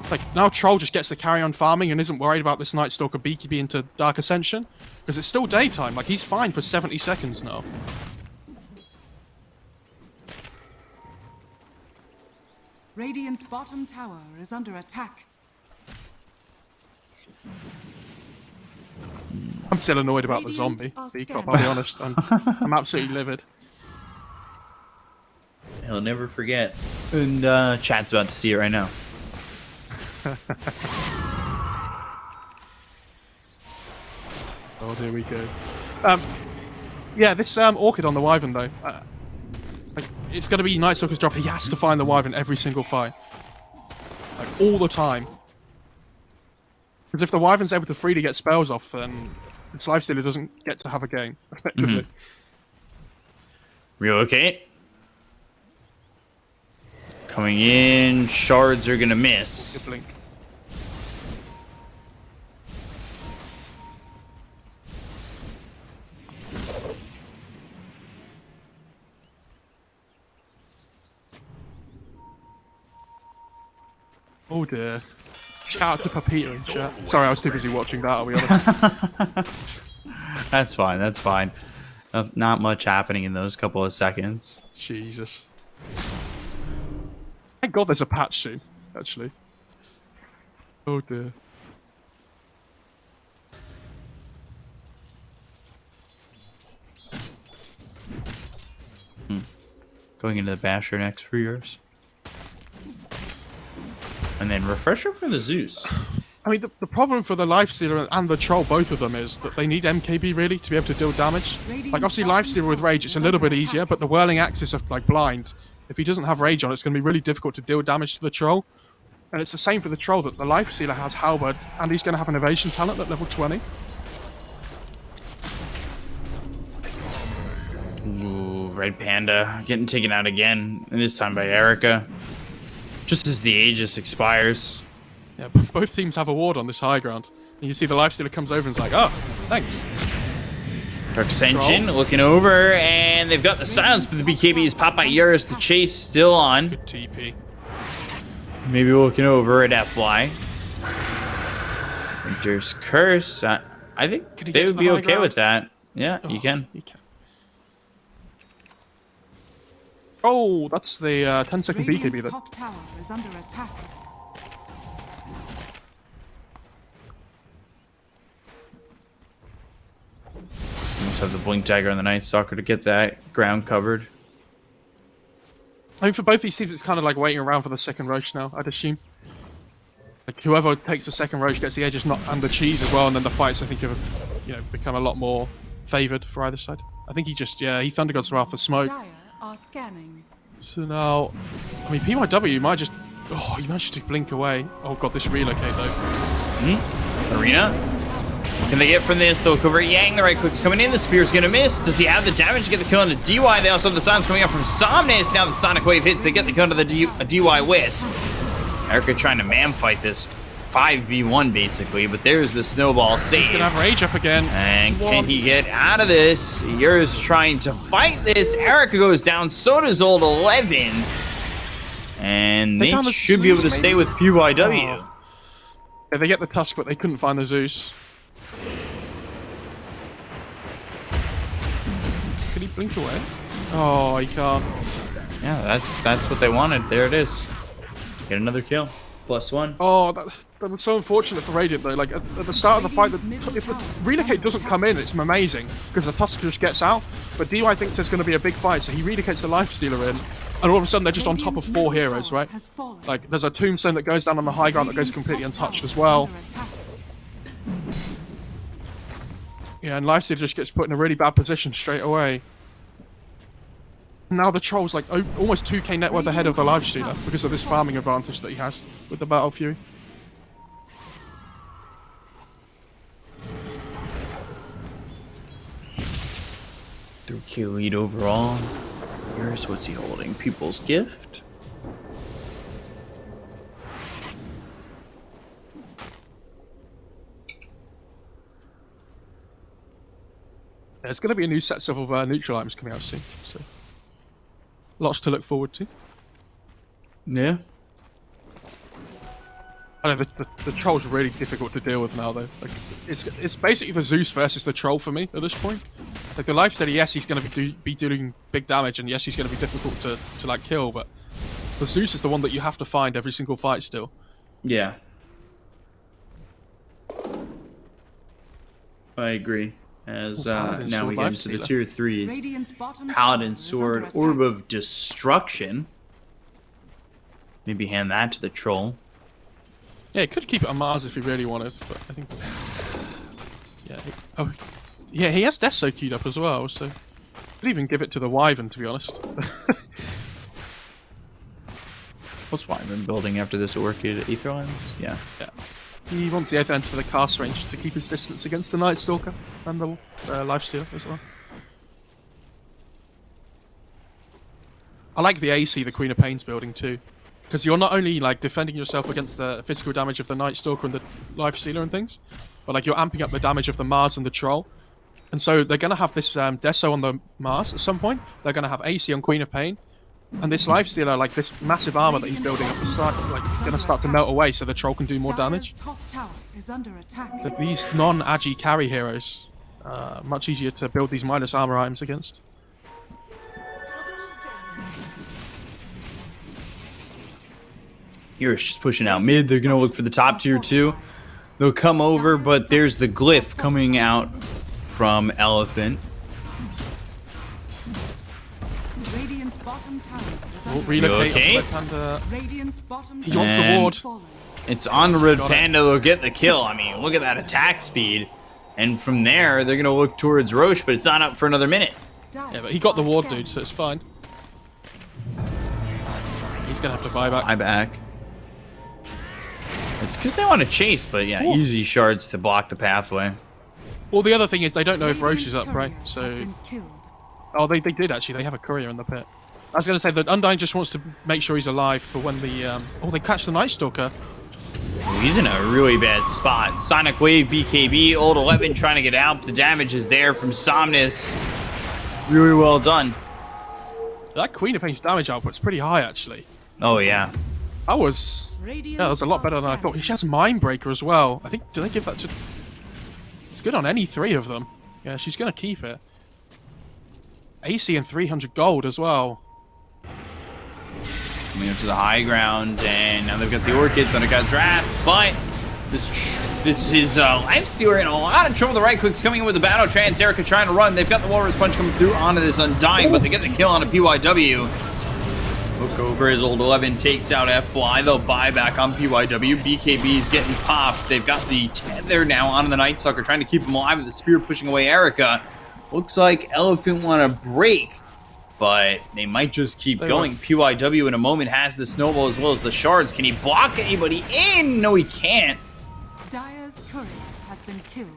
Like, now Troll just gets to carry on farming and isn't worried about this Night Stalker BKB into Dark Ascension. Because it's still daytime, like he's fine for 70 seconds now. Radiant's bottom tower is under attack. I'm still annoyed about the Radiant zombie. are I'll be honest, I'm absolutely livid. He'll never forget. And chat's about to see it right now. Oh, there we go. Yeah, this Orchid on the Wyvern though. Like, it's going to be Night Stalker's job. He has to find the Wyvern every single fight. Like, all the time. Because if the Wyvern's able to freely get spells off, then this Lifestealer doesn't get to have a game, effectively. Relocate. Coming in. Shards are going to miss. Good blink. Oh dear. Shout out to Papita in chat. Sorry, I was too busy watching that, I'll be honest. That's fine. That's fine. Not much happening in those couple of seconds. Jesus. Thank God there's a patch soon, actually. Oh dear. Going into the Basher next for yours. And then refresher for the Zeus. I mean, the problem for the Lifestealer and the Troll, both of them, is that they need MKB really to be able to deal damage. Like, obviously, Lifestealer with Rage, it's a little bit easier, but the whirling axis of, like, blind, if he doesn't have Rage on, it's going to be really difficult to deal damage to the Troll. And it's the same for the Troll, that the Lifestealer has Halberd, and he's going to have an evasion talent at level 20. Ooh, Red Panda getting taken out again, and this time by Erica. Just as the Aegis expires. Yeah, both teams have a ward on this high ground. And you see the Lifestealer comes over and is like, oh, thanks. Dark Ascension looking over, and they've got the silence, but the BKB is popped by Eurus. The chase still on. Good TP. Maybe looking over at Fly. Winter's Curse. I think they would be okay with that. Yeah, you can. You can. Oh, that's the 10-second BKB Radiant's there. top tower is under attack. Almost have the Blink Dagger on the Night Stalker to get that ground covered. I mean, for both these teams, it's kind of like waiting around for the second Roach now, I'd assume. Like, whoever takes the second Roach gets the Aegis and the cheese as well, and then the fights, I think, have, you know, become a lot more favoured for either side. I think he just, he Thunder God's Wrath for smoke. Dire are scanning. So now, I mean, PYW might just, he managed to blink away. Oh god, this relocate though. Arena. What can they get from this? They'll cover Yang. The right click's coming in. The spear's gonna miss. Does he have the damage to get the kill on the DY? They also have the silence coming out from Somnus. Now the Sonic Wave hits. They get the kill to the DY Wisp. Erica trying to man fight this 5v1 basically, but there's the snowball save. He's gonna have Rage up again. And can he get out of this? Yur's trying to fight this. Erica goes down. So does Old 11. And they should be able to stay with PYW. Oh. Yeah, they get the Tusk, but they couldn't find the Zeus. Could he blink away? Oh, he can't. Yeah, that's what they wanted. There it is. Get another kill. +1. Oh, that was so unfortunate for Radiant though. Like at the start of the fight, if the relocate doesn't come in, it's amazing because the Tusk just gets out. But DY thinks there's going to be a big fight, so he relocates the Lifestealer in, and all of a sudden they're just on top of 4 heroes, right? Like there's a Tombstone that goes down on the high ground that goes completely untouched as well. Yeah, and Lifestealer just gets put in a really bad position straight away. Now the Troll's like almost 2k net worth ahead of the Lifestealer because of this farming advantage that he has with the Battle Fury. $3K lead overall. Here's what's he holding? People's Gift. There's going to be a new set of neutral items coming out soon, so lots to look forward to. Yeah. I know the Troll's really difficult to deal with now, though. Like, it's basically the Zeus versus the Troll for me at this point. Like the Lifestealer, yes, he's going to be doing big damage, and yes, he's going to be difficult to like kill, but the Zeus is the one that you have to find every single fight still. Yeah. I agree. As now we get into the tier 3s. Paladin Sword, Orb of Destruction. Maybe hand that to the Troll. Yeah, he could keep it on Mars if he really wanted, but I think... Yeah, yeah, he has Deso queued up as well, so... Could even give it to the Wyvern, to be honest. What's Wyvern building after this Orchid? Aetherlands? Yeah. Yeah. He wants the Aetherlands for the cast range to keep his distance against the Night Stalker and the Lifestealer as well. I like the AC, the Queen of Pain's building too. Because you're not only like defending yourself against the physical damage of the Night Stalker and the Lifestealer and things, but like you're amping up the damage of the Mars and the Troll. And so they're going to have this Deso on the Mars at some point. They're going to have AC on Queen of Pain. And this Lifestealer, like this massive armor that he's building at the start, like going to start to melt away so the Troll can do more damage. Like, these non-Agi carry heroes, much easier to build these minus armor items against. Here's just pushing out mid. They're going to look for the top tier too. They'll come over, but there's the glyph coming out from Elephant. Radiant's bottom tower is We'll under relocate okay? up to Red Panda. Radiant's bottom He wants the And- ward. fallen. It's on the Red Got it. Panda. They'll get the kill. I mean, look at that attack speed. And from there, they're going to look towards Roche, but it's not up for another minute. Yeah, but he got the ward, dude, so it's fine. He's gonna have to buy back. I back. It's because they want to chase, but yeah, Ooh. easy shards to block the pathway. Well, the other thing is they don't know if Roche Radiant's is up, right? courier has So, been killed. oh, they did actually. They have a courier in the pit. I was gonna say that Undying just wants to make sure he's alive for when the oh, they catch the Night Stalker. Ooh, he's in a really bad spot. Sonic Wave, BKB, Old 11 trying to get out. The damage is there from Somnus. Really well done. That Queen of Pain's damage output's pretty high actually. Oh, yeah. That was that was a lot better than I thought. She has Mindbreaker as well. I think do they give that to? It's good on any three of them. Yeah, she's gonna keep it. AC and 300 gold as well. Coming up to the high ground, and now they've got the Orchids under God's Wrath, but this is Lifestealer in a lot of trouble. The right click's coming in with the Battle Trance. Erica trying to run. They've got the Walrus Punch coming through onto this Undying, but they get the kill on a PYW. Look over as Old 11 takes out FY. They'll buy back on PYW. BKB's getting popped. They've got the tether now onto the Night Stalker, trying to keep him alive with the spear pushing away Erica. Looks like Elephant want to break, but they might just keep going. PYW in a moment has the snowball as well as the shards. Can he block anybody in? No, he can't. Dire's courier has been killed.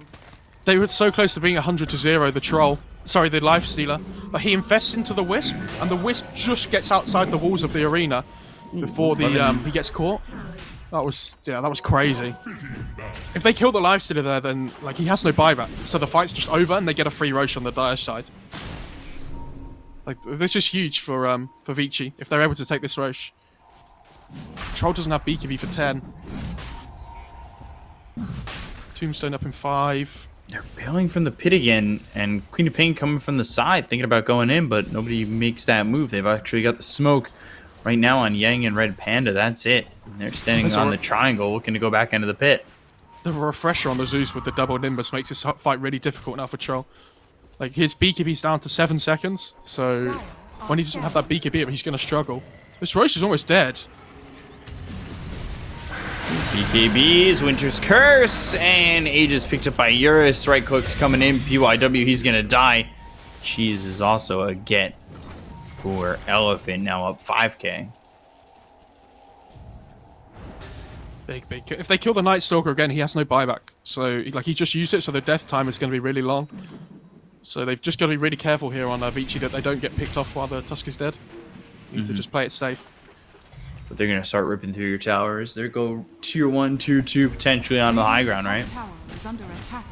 They were so close to being 100 to 0, the troll. Sorry, the life stealer. But he invests into the Wisp, and the Wisp just gets outside the walls of the arena before the he gets caught. That was crazy. If they kill the life stealer there, then like he has no buyback, so the fight's just over and they get a free Roche on the Dire side. Like this is huge for VICI if they're able to take this Roche. Troll doesn't have BKB for 10. Tombstone up in 5. They're bailing from the pit again, and Queen of Pain coming from the side, thinking about going in, but nobody makes that move. They've actually got the smoke right now on Yang and Red Panda. That's it. And they're standing That's on all the right. triangle, looking to go back into the pit. The refresher on the Zeus with the double Nimbus makes this fight really difficult now for Troll. Like his BKB's down to 7 seconds, so when he doesn't have that BKB, he's going to struggle. This Roche is almost dead. BKB's Winter's Curse, and Aegis picked up by Eurus. Right click's coming in. PYW, he's going to die. Cheese is also a get for Elephant, now up 5k. Big. If they kill the Night Stalker again, he has no buyback. So like he just used it, so the death time is going to be really long. So they've just got to be really careful here on VICI that they don't get picked off while the Tusk is dead. Need to just play it safe. But they're going to start ripping through your towers. They go tier 1, tier 2, potentially on the high ground, right? Tower is under attack.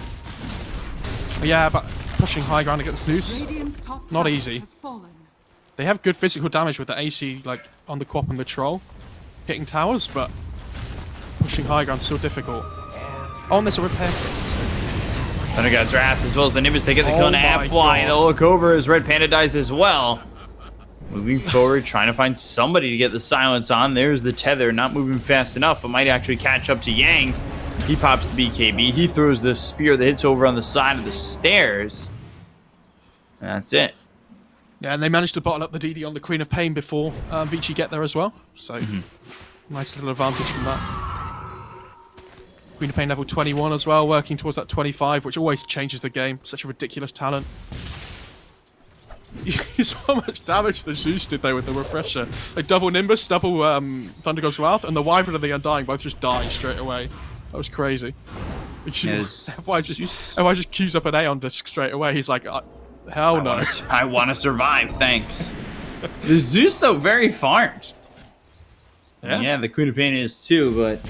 Yeah, but pushing high ground against Zeus, Radiant's top Not tower easy. has fallen. they have good physical damage with the AC like on the Quap and the Troll, hitting towers, but pushing high ground's still difficult. Oh, and there's a repair kit. Thunder God's Wrath as well as the Nimbus. They get the kill Oh on a half my fly. God. They'll look over as Red Panda dies as well. Moving forward, trying to find somebody to get the silence on. There's the tether, not moving fast enough, but might actually catch up to Yang. He pops the BKB. He throws the spear that hits over on the side of the stairs. And that's it. Yeah, and they managed to bottle up the DD on the Queen of Pain before VICI get there as well. So, nice little advantage from that. Queen of Pain level 21 as well, working towards that 25, which always changes the game. Such a ridiculous talent. You saw how much damage the Zeus did though with the refresher. Like double Nimbus, double Thunder God's Wrath, and the Wyvern and the Undying both just died straight away. That was crazy. Yes. Why just queues up an Aeon disc straight away? He's like, hell no. I want to survive, thanks. The Zeus, though, very farmed. Yeah, the Queen of Pain is too, but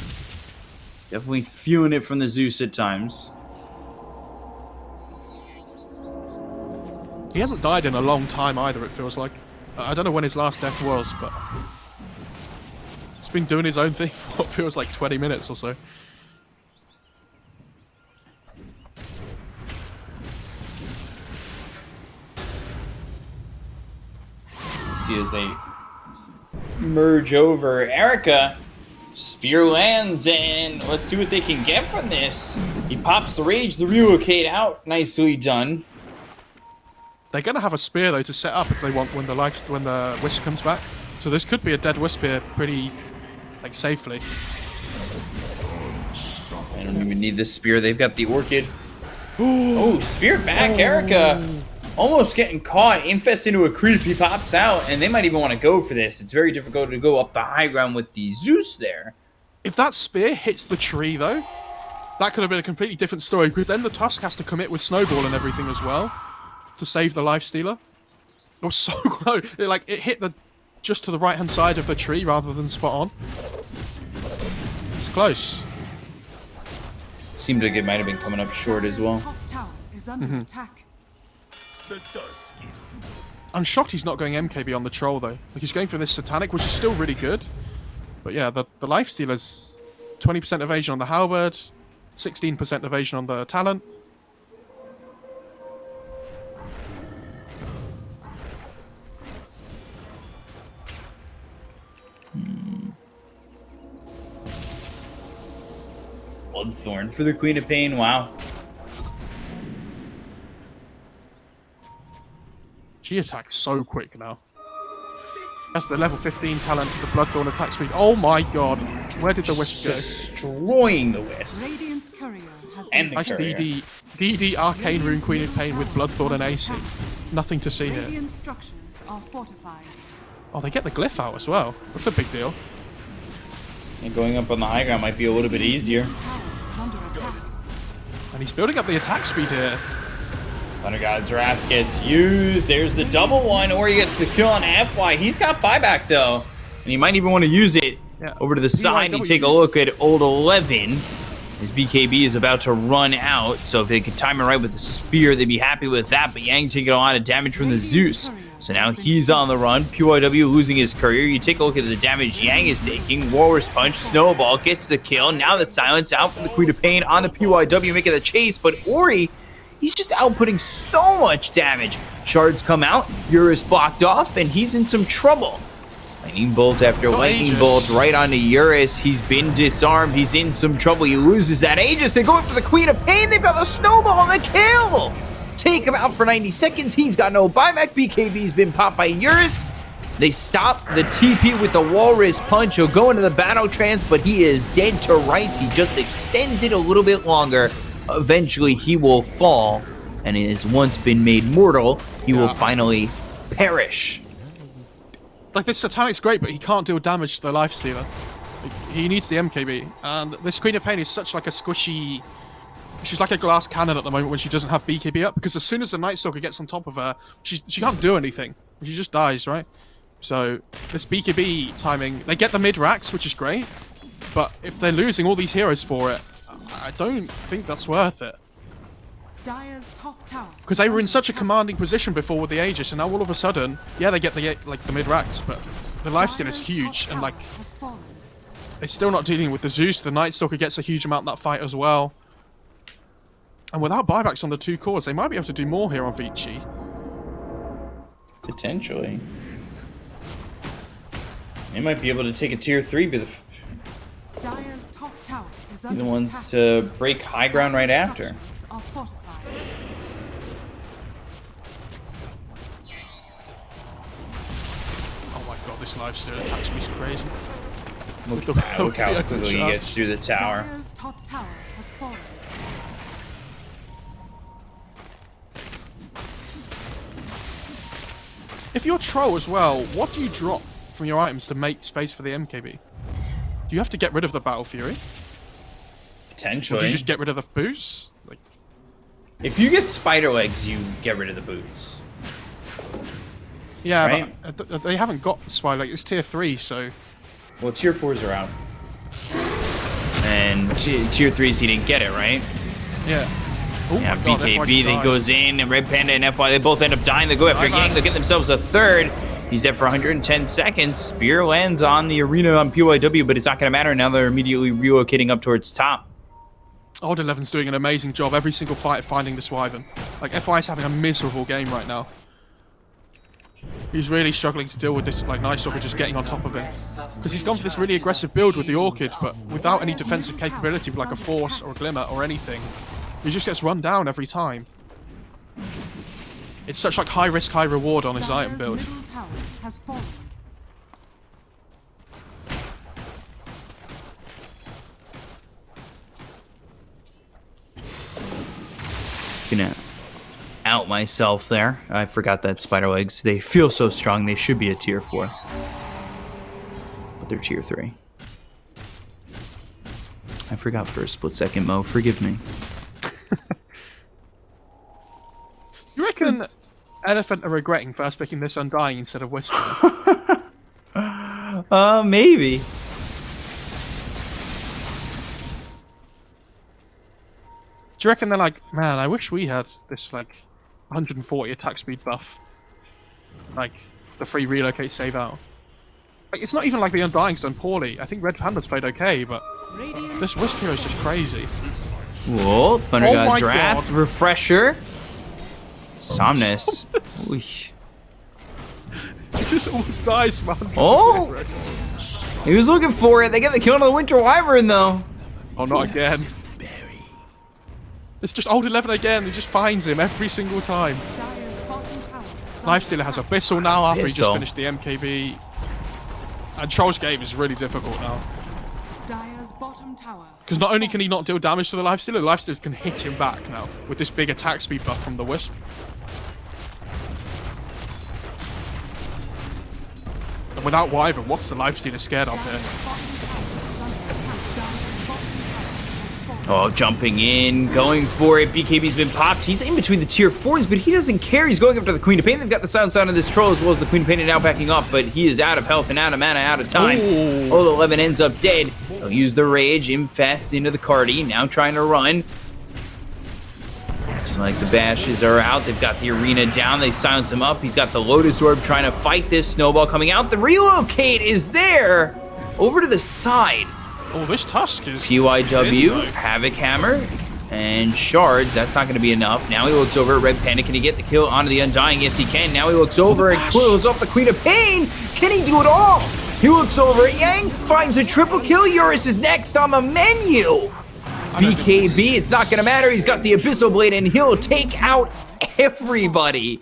definitely feeling it from the Zeus at times. He hasn't died in a long time either, it feels like. I don't know when his last death was, but he's been doing his own thing for what feels like 20 minutes or so. Let's see as they merge over. Erica Spear lands, and let's see what they can get from this. He pops the rage, the relocate out. Nicely done. They're gonna have a spear though to set up if they want when the wisp comes back. So this could be a dead wisp here pretty like safely. I don't even need this spear. They've got the orchid. Oh, spear back, Erica. Almost getting caught. Infest into a creep. He pops out, and they might even want to go for this. It's very difficult to go up the high ground with the Zeus there. If that spear hits the tree though, that could have been a completely different story because then the Tusk has to commit with Snowball and everything as well to save the Life Stealer. It was so close. It hit just to the right hand side of the tree rather than spot on. It's close. Seemed like it might have been coming up short as well. Top tower is under attack. The dusk. I'm shocked he's not going MKB on the troll though. Like he's going for this Satanic, which is still really good. But yeah, the Life Stealer's 20% evasion on the Halberd, 16% evasion on the Talent. Bloodthorn for the Queen of Pain. Wow. She attacks so quick now. That's the level 15 talent, the Bloodthorn attack speed. Oh my god. Where did the Wisp go? Destroying the Wisp. Radiant's courier has And been the Nice courier. DD Arcane Rune Queen of Pain with Bloodthorn and AC. Nothing to see here. Radiant structures are fortified. Oh, they get the glyph out as well. That's a big deal. And going up on the high ground might be a little bit easier. Tower is under attack. And he's building up the attack speed here. Thunder God's Wrath gets used. There's the double one, or he gets the kill on FY. He's got buyback though, and he might even want to use it. Yeah. Over to the side, you BYW. take a look at old 11. His BKB is about to run out, so if they could time it right with the spear, they'd be happy with that. But Yang taking a lot of damage from the Zeus. So now he's on the run. PYW losing his courier. You take a look at the damage Yang is taking. Walrus Punch, Snowball gets the kill. Now the silence out from the Queen of Pain on the PYW, making the chase. But Ori, he's just outputting so much damage. Shards come out, Eurus blocked off, and he's in some trouble. Lightning Bolt after Lightning Aegis. Bolt right onto Eurus. He's been disarmed. He's in some trouble. He loses that Aegis. They're going for the Queen of Pain. They've got the Snowball and the kill. Take him out for 90 seconds. He's got no buyback. BKB's been popped by Eurus. They stop the TP with the Walrus Punch. He'll go into the Battle Trance, but he is dead to rights. He just extends it a little bit longer. Eventually, he will fall, and it has once been made mortal. He will finally perish. Like, this Satanic's great, but he can't deal damage to the Life Stealer. Like, he needs the MKB. And this Queen of Pain is such like a squishy... She's like a glass cannon at the moment when she doesn't have BKB up, because as soon as the Night Stalker gets on top of her, she can't do anything. She just dies, right? So, this BKB timing... They get the mid-racks, which is great, but if they're losing all these heroes for it, I don't think that's worth it. Dire's top tower. Because they were in such a commanding position before with the Aegis, and now all of a sudden, yeah, they get the mid racks, but the lifesteal is huge, and like Has fallen. they're still not dealing with the Zeus. The Night Stalker gets a huge amount in that fight as well, and without buybacks on the two cores, they might be able to do more here on VICI. Potentially. They might be able to take a tier 3, but Dire's top tower is the under ones attack. to break high ground right Dire's after. structures are fortified. Oh my god, this lifesteal attacks me is crazy. Look the- at that. Look how look at the quickly he shots. gets through the tower. Dire's top tower has fallen. If you're troll as well, what do you drop from your items to make space for the MKB? Do you have to get rid of the Battle Fury? Or do Potentially. you just get rid of the boots? Like, If you get spider legs, you get rid of the boots. yeah, Right. but they haven't got Spy, like, it's tier 3, so... Well, tier 4s are out. And tier 3s, he didn't get it, right? Yeah. Oh Yeah, my God, FY BKB just then dies. goes in, and Red Panda and FY, they both end up dying. They go after Bye-bye. Yang, they'll get themselves a third. He's dead for 110 seconds. Spear lands on the arena on PYW, but it's not going to matter. Now they're immediately relocating up towards top. Old 11's doing an amazing job every single fight finding this Wyvern. Like, FI is having a miserable game right now. He's really struggling to deal with this, like, Night Stalker just getting on top of him. Because he's gone for this really aggressive build with the Orchid, but without any defensive capability, like a Force or a Glimmer or anything. He just gets run down every time. It's such like high risk, high reward on his item build. Middle tower has fallen. Gonna out myself there. I forgot that spider legs. They feel so strong. They should be a tier 4. But they're tier 3. I forgot for a split second, Mo. Forgive me. You reckon Elephant are regretting first picking this Undying instead of Whisper? Maybe. Do you reckon they're like, man, I wish we had this, like, 140 attack speed buff? Like, the free relocate save out. Like, it's not even like the Undying's done poorly. I think Red Panda's played okay, but this Wisp hero is just crazy. Whoa, Thunder Oh God's my Wrath, God. Refresher. Somnus. Ooh. He just almost dies from 100%. Oh! He was looking for it. They get the kill on the Winter Wyvern, though. Oh, not again. It's just old 11 again. He just finds him every single time. Dire's bottom tower is Lifestealer has under Abyssal now after he just Abyssal. finished the MKB. And Troll's game is really difficult now. attack. Dire's bottom tower. Because not only can he not deal damage to the Lifestealer can hit him back now with this big attack speed buff from the Wisp. And without Wyvern, what's the Lifestealer scared of here? Dire's bottom tower is under attack. Dire's bottom tower has fallen. Oh, jumping in, going for it. BKB's been popped. He's in between the tier 4s, but he doesn't care. He's going after the Queen of Pain. They've got the sound on this troll as well as the Queen of Pain are now backing up, but he is out of health and out of mana, out of time. Ooh. Old 11 ends up dead. He'll use the Rage, infest into the Cardi, now trying to run. Looks like the bashes are out. They've got the arena down. They silence him up. He's got the Lotus Orb trying to fight this snowball coming out. The relocate is there. Over to the side. Oh, this Tusk is... PYW, though. Havoc Hammer, and Shards. That's not going to be enough. Now he looks over at Red Panda. Can he get the kill onto the Undying? Yes, he can. Now he looks over and closes off the Queen of Pain. Can he do it all? He looks over at Yang, finds a triple kill. Eurus is next on the menu. BKB, it's not going to matter. He's got the Abyssal Blade, and he'll take out everybody.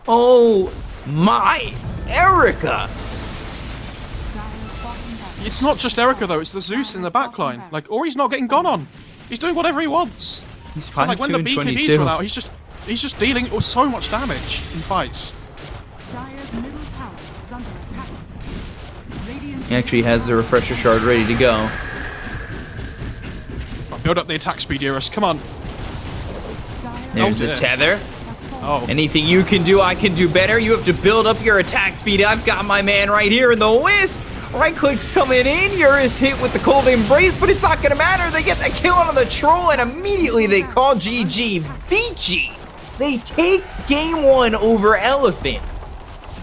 Oh, my. Erica. Dire's bottom tower. It's not just Erica, though. It's the Zeus in the backline. Like, Ori's not getting gone on. He's doing whatever he wants. He's So, like, 5-2 when the and BKBs 22. run out, he's just dealing with so much damage in fights. Dire's middle tower is under attack. Radiant's He actually has the Refresher Shard ready to go. Build up the attack speed, Eurus. Come on. There's the dear. tether. has fallen. Oh. Anything you can do, I can do better. You have to build up your attack speed. I've got my man right here in the Wisp. Right click's coming in. Eurus hit with the Cold Embrace, but it's not going to matter. They get the kill on the Troll, and immediately they call GG. VICI. They take game 1 over Elephant.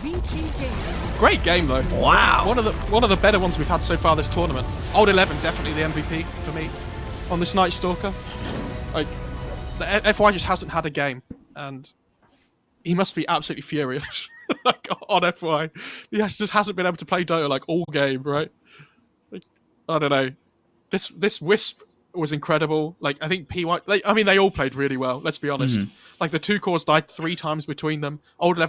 VICI game. Great game, though. Wow. One of the better ones we've had so far this tournament. Old 11, definitely the MVP for me on this Night Stalker. Like, the FY just hasn't had a game, and he must be absolutely furious. Like, on FY, he just hasn't been able to play Dota like all game, right? Like, I don't know. This Wisp was incredible. Like, I think PY. I mean, they all played really well. Let's be honest. Like, the two cores died 3 times between them. Old 11